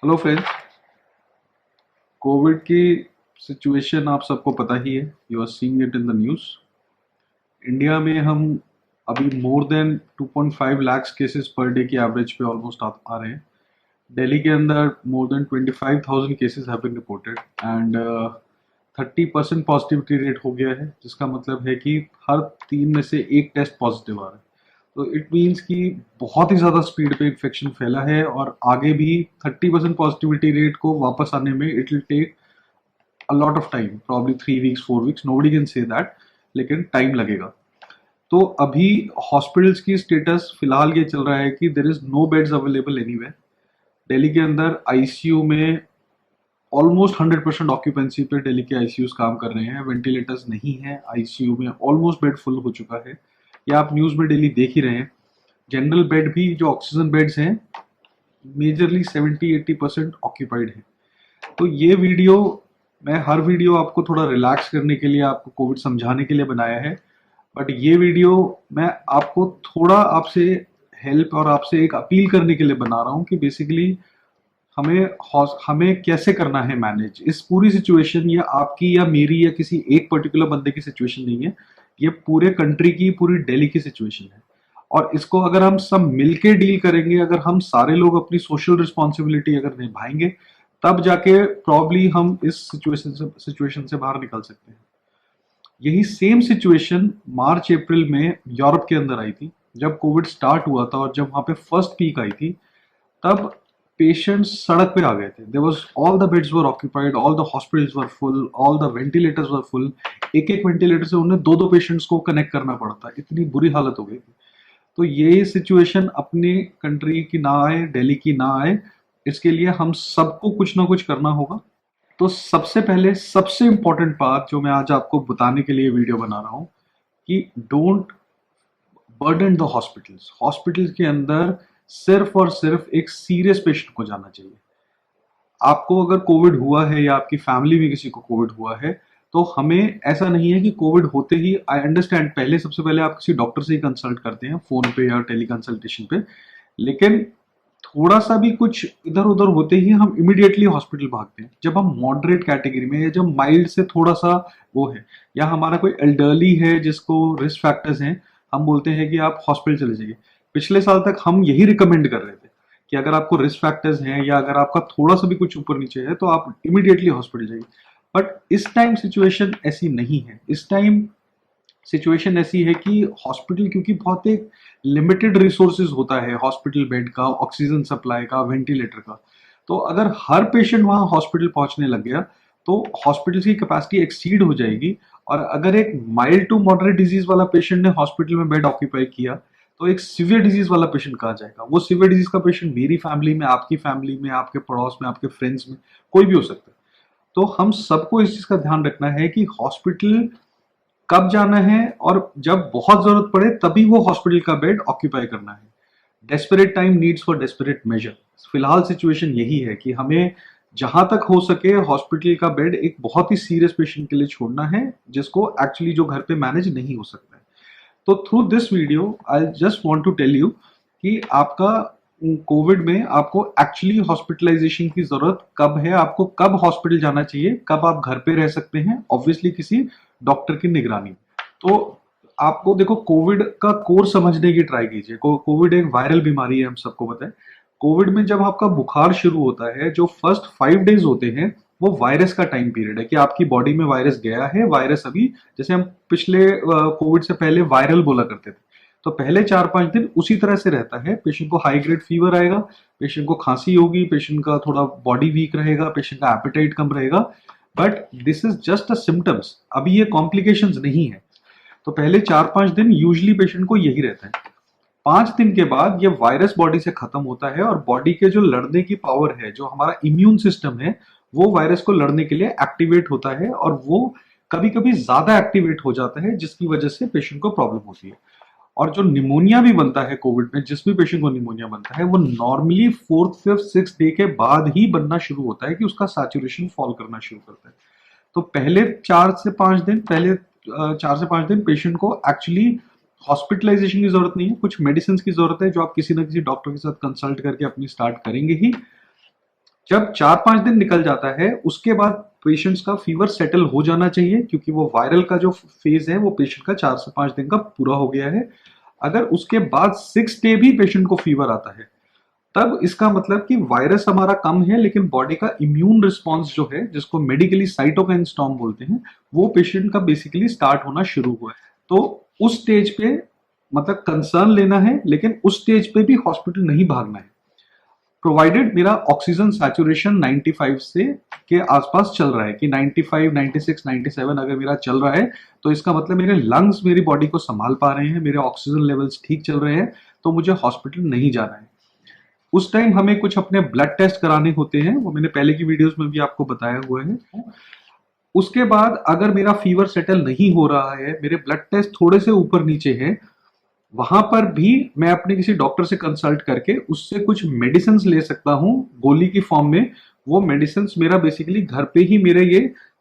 Hello friends. Covid की situation आप सबको पता ही है, you are seeing it in the news. India में हम अभी more than 2.5 lakh cases per day की एवरेज पे ऑलमोस्ट आ रहे हैं। दिल्ली के अंदर more than 25,000 cases have been reported and 30% positivity rate हो गया है, जिसका मतलब है कि हर 3 में से एक टेस्ट पॉजिटिव आ रहा है। तो इट मीन्स कि बहुत ही ज़्यादा स्पीड पे इन्फेक्शन फैला है और आगे भी 30% पॉजिटिविटी रेट को वापस आने में it will take a lot of time, probably 3 weeks 4 weeks, nobody can say that, लेकिन टाइम लगेगा। तो अभी हॉस्पिटल्स की स्टेटस फिलहाल ये चल रहा है कि there is no beds available anywhere. Delhi के अंदर आईसीयू में ऑलमोस्ट 100% ऑक्यूपेंसी पे दिल्ली के आईसीयूज काम कर रहे हैं। वेंटिलेटर्स नहीं है आईसीयू में, ऑलमोस्ट बेड फुल हो चुका है। ये आप न्यूज़ में डेली देख ही रहे हैं। जनरल बेड भी जो ऑक्सीजन बेड्स हैं मेजरली 70-80% ऑक्यूपाइड है। तो ये वीडियो, मैं हर वीडियो आपको थोड़ा रिलैक्स करने के लिए, आपको कोविड समझाने के लिए बनाया है, बट ये वीडियो मैं आपको थोड़ा आपसे हेल्प और आपसे एक अपील करने के लिए बना रहा हूँ कि बेसिकली हमें कैसे करना है मैनेज इस पूरी सिचुएशन। ये आपकी या मेरी या किसी एक पर्टिकुलर बंदे की सिचुएशन नहीं है, ये पूरे कंट्री की, पूरी दिल्ली की सिचुएशन है। और इसको अगर हम सब मिलके डील करेंगे, अगर हम सारे लोग अपनी सोशल रिस्पॉन्सिबिलिटी अगर निभाएंगे, तब जाके प्रॉब्ली हम इस सिचुएशन से बाहर निकल सकते हैं। यही सेम सिचुएशन मार्च अप्रैल में यूरोप के अंदर आई थी, जब कोविड स्टार्ट हुआ था और जब वहां पे फर्स्ट पीक आई थी, तब पेशेंट्स सड़क पे आ गए थे। There was all the beds were occupied, all the hospitals were full, all the ventilators were full. एक एक वेंटिलेटर से उन्हें दो दो पेशेंट्स को कनेक्ट करना पड़ता, इतनी बुरी हालत हो गई थी। तो ये सिचुएशन अपनी कंट्री की ना आए, दिल्ली की ना आए, इसके लिए हम सबको कुछ ना कुछ करना होगा। तो सबसे पहले सबसे इंपॉर्टेंट बात जो मैं आज आपको बताने के लिए वीडियो बना रहा हूं कि don't burden the hospitals. Hospitals के अंदर सिर्फ और सिर्फ एक सीरियस पेशेंट को जाना चाहिए। आपको अगर कोविड हुआ है या आपकी फैमिली में किसी को कोविड हुआ है, तो हमें ऐसा नहीं है कि कोविड होते ही, आई अंडरस्टैंड, पहले सबसे पहले आप किसी डॉक्टर से ही कंसल्ट करते हैं फोन पे या टेली कंसल्टेशन पे, लेकिन थोड़ा सा भी कुछ इधर उधर होते ही हम इमिडिएटली हॉस्पिटल भागते हैं। जब हम मॉडरेट कैटेगरी में या जब माइल्ड से थोड़ा सा वो है, या हमारा कोई एल्डरली है जिसको रिस्क फैक्टर्स हैं, हम बोलते हैं कि आप हॉस्पिटल चले जाइए। पिछले साल तक हम यही रिकमेंड कर रहे थे कि अगर आपको रिस्क फैक्टर्स हैं या अगर आपका थोड़ा सा भी कुछ ऊपर नीचे है, तो आप इमिडिएटली हॉस्पिटल जाइए। बट इस टाइम सिचुएशन ऐसी नहीं है। इस टाइम सिचुएशन ऐसी है कि हॉस्पिटल, क्योंकि बहुत एक लिमिटेड रिसोर्सेज होता है हॉस्पिटल बेड का, ऑक्सीजन सप्लाई का, वेंटिलेटर का, तो अगर हर पेशेंट वहां हॉस्पिटल पहुंचने लग गया तो हॉस्पिटल की कैपेसिटी एक्सीड हो जाएगी। और अगर एक माइल्ड टू मॉडरेट डिजीज वाला पेशेंट ने हॉस्पिटल में बेड ऑक्यूपाई किया, तो एक सीवियर डिजीज वाला पेशेंट कहाँ जाएगा? वो सीवियर डिजीज का पेशेंट मेरी फैमिली में, आपकी फैमिली में, आपके पड़ोस में, आपके फ्रेंड्स में कोई भी हो सकता है। तो हम सबको इस चीज का ध्यान रखना है कि हॉस्पिटल कब जाना है, और जब बहुत जरूरत पड़े तभी वो हॉस्पिटल का बेड ऑक्यूपाई करना है। Desperate time needs for desperate measure. फिलहाल सिचुएशन यही है कि हमें जहां तक हो सके हॉस्पिटल का बेड एक बहुत ही सीरियस पेशेंट के लिए छोड़ना है, जिसको एक्चुअली जो घर पे मैनेज नहीं हो सकता है। तो through this video I just want to tell you कि आपका कोविड में आपको एक्चुअली हॉस्पिटलाइजेशन की जरूरत कब है, आपको कब हॉस्पिटल जाना चाहिए, कब आप घर पे रह सकते हैं, ऑब्वियसली किसी डॉक्टर की निगरानी। तो आपको देखो, कोविड का कोर्स समझने की ट्राई कीजिए। कोविड एक वायरल बीमारी है, हम सबको पता है। कोविड में जब आपका बुखार शुरू होता है, जो फर्स्ट 5 डेज होते हैं, वो वायरस का टाइम पीरियड है कि आपकी बॉडी में वायरस गया है। वायरस अभी, जैसे हम पिछले कोविड से पहले वायरल बोला करते थे, तो पहले 4-5 दिन उसी तरह से रहता है। पेशेंट को हाई ग्रेड फीवर आएगा, पेशेंट को खांसी होगी, पेशेंट का थोड़ा बॉडी वीक रहेगा, पेशेंट का एपेटाइट कम रहेगा, but this is just a symptoms. अभी ये कॉम्प्लिकेशंस नहीं है। तो पहले 4-5 दिन यूजली पेशेंट को यही रहता है। 5 दिन के बाद ये वायरस बॉडी से खत्म होता है और बॉडी के जो लड़ने की पावर है, जो हमारा इम्यून सिस्टम है, वो वायरस को लड़ने के लिए एक्टिवेट होता है, और वो कभी कभी ज्यादा एक्टिवेट हो जाता है, जिसकी वजह से पेशेंट को प्रॉब्लम होती है। और जो निमोनिया भी बनता है कोविड में, जिस भी पेशेंट को निमोनिया बनता है, वो normally 4th, 5th, 6th day के बाद ही बनना शुरू होता है कि उसका सैचुरेशन फॉल करना शुरू करता है। तो पहले 4 से 5 दिन पेशेंट को एक्चुअली हॉस्पिटलाइजेशन की जरूरत नहीं है, कुछ मेडिसिन की जरूरत है जो आप किसी ना किसी डॉक्टर के साथ कंसल्ट करके अपनी स्टार्ट करेंगे ही। जब 4-5 दिन निकल जाता है उसके बाद पेशेंट्स का फीवर सेटल हो जाना चाहिए, क्योंकि वो वायरल का जो फेज है वो पेशेंट का 4 से 5 दिन का पूरा हो गया है। अगर उसके बाद 6 डे भी पेशेंट को फीवर आता है, तब इसका मतलब कि वायरस हमारा कम है, लेकिन बॉडी का इम्यून रिस्पॉन्स जो है, जिसको मेडिकली साइटोकाइन स्टॉर्म बोलते हैं, वो पेशेंट का बेसिकली स्टार्ट होना शुरू हुआ है। तो उस स्टेज पे मतलब कंसर्न लेना है, लेकिन उस स्टेज पे भी हॉस्पिटल नहीं भागना है, प्रोवाइडेड मेरा ऑक्सीजन सैचुरेशन 95 से के आसपास चल रहा है, कि 95, 96, 97 अगर मेरा चल रहा है, तो इसका मतलब मेरे लंग्स मेरी बॉडी को संभाल पा रहे हैं, मेरे ऑक्सीजन लेवल्स ठीक चल रहे हैं, तो मुझे हॉस्पिटल नहीं जाना है। उस टाइम हमें कुछ अपने ब्लड टेस्ट कराने होते हैं, वो मैंने पहले की वीडियोस में भी आपको बताया हुआ है। उसके बाद अगर मेरा फीवर सेटल नहीं हो रहा है, मेरे ब्लड टेस्ट थोड़े से ऊपर नीचे हैं, वहां पर भी मैं अपने किसी डॉक्टर से कंसल्ट करके उससे कुछ मेडिसिन ले सकता हूँ गोली की फॉर्म में। वो मेडिसिन मेरा बेसिकली घर पे ही मेरे ये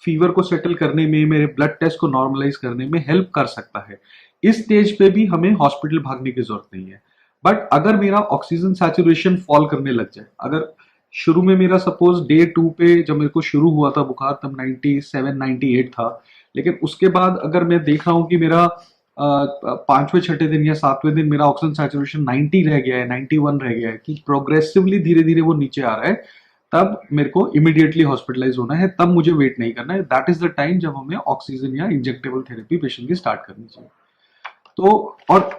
फीवर को सेटल करने में, मेरे ब्लड टेस्ट को नॉर्मलाइज करने में हेल्प कर सकता है। इस स्टेज पे भी हमें हॉस्पिटल भागने की जरूरत नहीं है। बट अगर मेरा ऑक्सीजन सैचुरेशन फॉल करने लग जाए, अगर शुरू में मेरा सपोज डे 2 पे जब मेरे को शुरू हुआ था बुखार, तब 97 98 था, लेकिन उसके बाद अगर मैं देख रहा हूँ कि मेरा 5वें 6ठे दिन या 7वें दिन मेरा ऑक्सीजन सैचुरेशन 90 रह गया है, 91 रह गया है, कि प्रोग्रेसिवली धीरे धीरे वो नीचे आ रहा है, तब मेरे को इमीडिएटली हॉस्पिटलाइज होना है, तब मुझे वेट नहीं करना है। दैट इज द टाइम जब हमें ऑक्सीजन या इंजेक्टेबल थेरेपी पेशेंट की स्टार्ट करनी चाहिए। तो और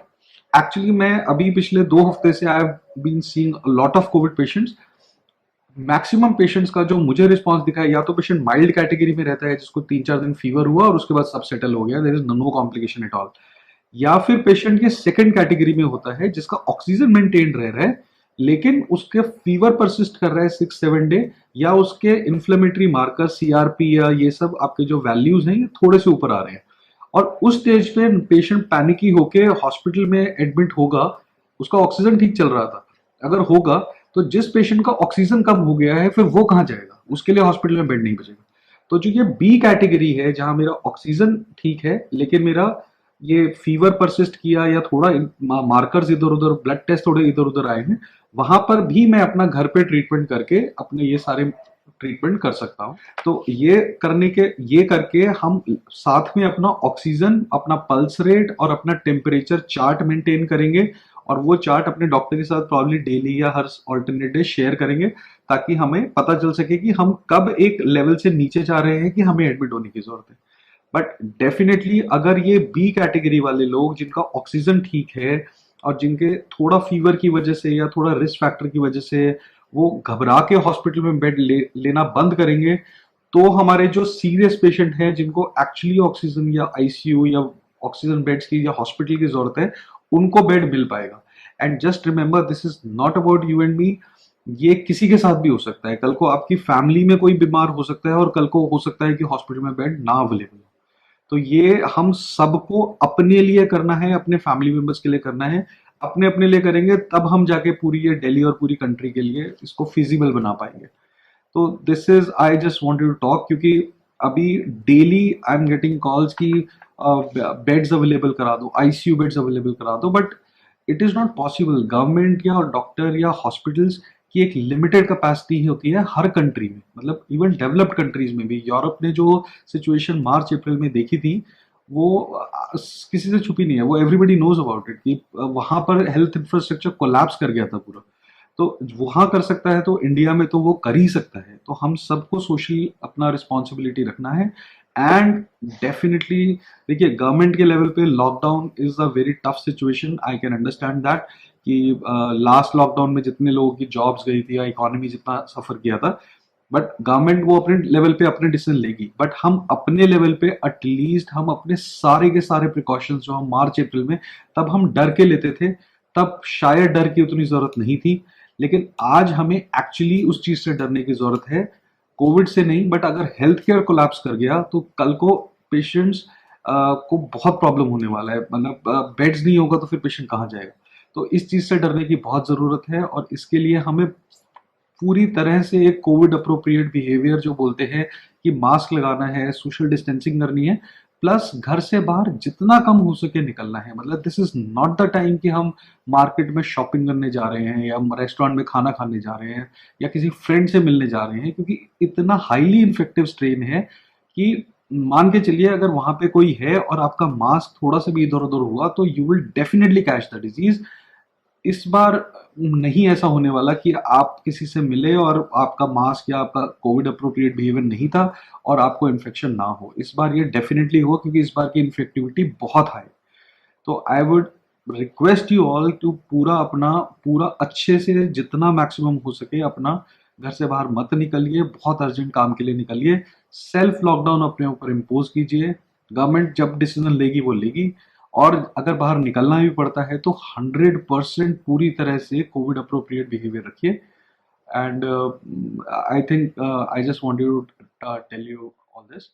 एक्चुअली मैं अभी पिछले 2 हफ्ते से I have been seeing a lot of Covid patients. Maximum patients का जो मुझे रिस्पांस दिखा है, या तो पेशेंट माइल्ड कैटेगरी में रहता है जिसको 3-4 दिन फीवर हुआ और उसके बाद सब सेटल हो गया, there is no complication at all, या फिर पेशेंट के सेकंड कैटेगरी में होता है जिसका ऑक्सीजन मेंटेन रह रहा है, लेकिन उसके फीवर परसिस्ट कर रहा है 6-7 डे, या उसके इन्फ्लेमेटरी मार्कर सीआरपी या ये सब आपके जो वैल्यूज हैं ये थोड़े से ऊपर आ रहे हैं, और उस स्टेज पे पेशेंट पैनिकी होके हॉस्पिटल में एडमिट होगा। उसका ऑक्सीजन ठीक चल रहा था, अगर होगा तो जिस पेशेंट का ऑक्सीजन कम हो गया है फिर वो कहाँ जाएगा, उसके लिए हॉस्पिटल में बेड नहीं बचेगा। तो जो ये बी कैटेगरी है, जहां मेरा ऑक्सीजन ठीक है लेकिन मेरा ये फीवर परसिस्ट किया, या थोड़ा मार्कर्स इधर उधर, ब्लड टेस्ट थोड़े इधर उधर आए हैं, वहां पर भी मैं अपना घर पे ट्रीटमेंट करके अपने ये सारे ट्रीटमेंट कर सकता हूँ। तो ये करके हम साथ में अपना ऑक्सीजन, अपना पल्स रेट और अपना टेम्परेचर चार्ट मेंटेन करेंगे, और वो चार्ट अपने डॉक्टर के साथ प्रॉब्ली डेली या हर ऑल्टरनेट डे शेयर करेंगे, ताकि हमें पता चल सके कि हम कब एक लेवल से नीचे जा रहे हैं कि हमें एडमिट होने की जरूरत है। बट डेफिनेटली अगर ये बी कैटेगरी वाले लोग जिनका ऑक्सीजन ठीक है और जिनके थोड़ा फीवर की वजह से या थोड़ा रिस्क फैक्टर की वजह से वो घबरा के हॉस्पिटल में बेड लेना बंद करेंगे, तो हमारे जो सीरियस पेशेंट हैं जिनको एक्चुअली ऑक्सीजन या आईसीयू या ऑक्सीजन बेड्स की या हॉस्पिटल की जरूरत है, उनको बेड मिल पाएगा। And just remember, this is not about you and me, ये किसी के साथ भी हो सकता है। कल को आपकी फैमिली में कोई बीमार हो सकता है और कल को हो सकता है कि हॉस्पिटल में बेड ना अवेलेबल हो। तो ये हम सबको अपने लिए करना है, अपने फैमिली मेंबर्स के लिए करना है। अपने अपने लिए करेंगे तब हम जाके पूरी ये दिल्ली और पूरी कंट्री के लिए इसको फिजिबल बना पाएंगे। तो this is, I just wanted to talk, क्योंकि अभी daily I am getting calls की बेड्स अवेलेबल करा दो, आईसीयू बेड्स अवेलेबल करा दो, but it is not possible. Government या डॉक्टर या हॉस्पिटल्स की एक लिमिटेड कैपेसिटी होती है हर कंट्री में, मतलब इवन डेवलप्ड कंट्रीज में भी। यूरोप ने जो सिचुएशन मार्च अप्रैल में देखी थी, वो किसी से छुपी नहीं है, वो एवरीबडी नोज अबाउट इट, कि वहां पर हेल्थ इंफ्रास्ट्रक्चर कोलैप्स कर गया था पूरा। तो वहां कर सकता है तो इंडिया में तो वो कर ही सकता है। तो हम सबको सोशली अपना रिस्पॉन्सिबिलिटी रखना है। एंड डेफिनेटली देखिए, गवर्नमेंट के लेवल पे lockdown is a very tough situation, I can understand that, कि लास्ट लॉकडाउन में जितने लोगों की जॉब्स गई थी या इकोनॉमी जितना सफर किया था, बट गवर्नमेंट वो अपने लेवल पे अपने डिसीजन लेगी। बट हम अपने लेवल पे एटलीस्ट हम अपने सारे के सारे प्रिकॉशंस जो हम मार्च अप्रैल में तब हम डर के लेते थे, तब शायद डर की उतनी जरूरत नहीं थी, लेकिन आज हमें एक्चुअली उस चीज से डरने की जरूरत है। कोविड से नहीं, बट अगर हेल्थ केयर कोलैप्स कर गया तो कल को पेशेंट्स को बहुत प्रॉब्लम होने वाला है। मतलब बेड्स नहीं होगा तो फिर पेशेंट कहाँ जाएगा। तो इस चीज से डरने की बहुत जरूरत है, और इसके लिए हमें पूरी तरह से एक कोविड अप्रोप्रिएट बिहेवियर जो बोलते हैं कि मास्क लगाना है, सोशल डिस्टेंसिंग करनी है, प्लस घर से बाहर जितना कम हो सके निकलना है। मतलब this is not the time कि हम मार्केट में शॉपिंग करने जा रहे हैं या हम रेस्टोरेंट में खाना खाने जा रहे हैं या किसी फ्रेंड से मिलने जा रहे हैं, क्योंकि इतना हाईली इन्फेक्टिव स्ट्रेन है कि मान के चलिए अगर वहां पे कोई है और आपका मास्क थोड़ा सा भी इधर उधर हुआ तो you will definitely catch the disease. इस बार नहीं ऐसा होने वाला कि आप किसी से मिले और आपका मास्क या आपका कोविड अप्रोप्रिएट बिहेवियर नहीं था और आपको इन्फेक्शन ना हो। इस बार ये डेफिनेटली हो, क्योंकि इस बार की इन्फेक्टिविटी बहुत हाई। तो I would request you all to पूरा अच्छे से जितना मैक्सिमम हो सके अपना घर से बाहर मत निकलिए, बहुत अर्जेंट काम के लिए निकलिए। सेल्फ लॉकडाउन अपने ऊपर इम्पोज कीजिए, गवर्नमेंट जब डिसीजन लेगी वो लेगी। और अगर बाहर निकलना भी पड़ता है तो 100% पूरी तरह से कोविड अप्रोप्रिएट बिहेवियर रखिए। And I think I just want you to tell you all this.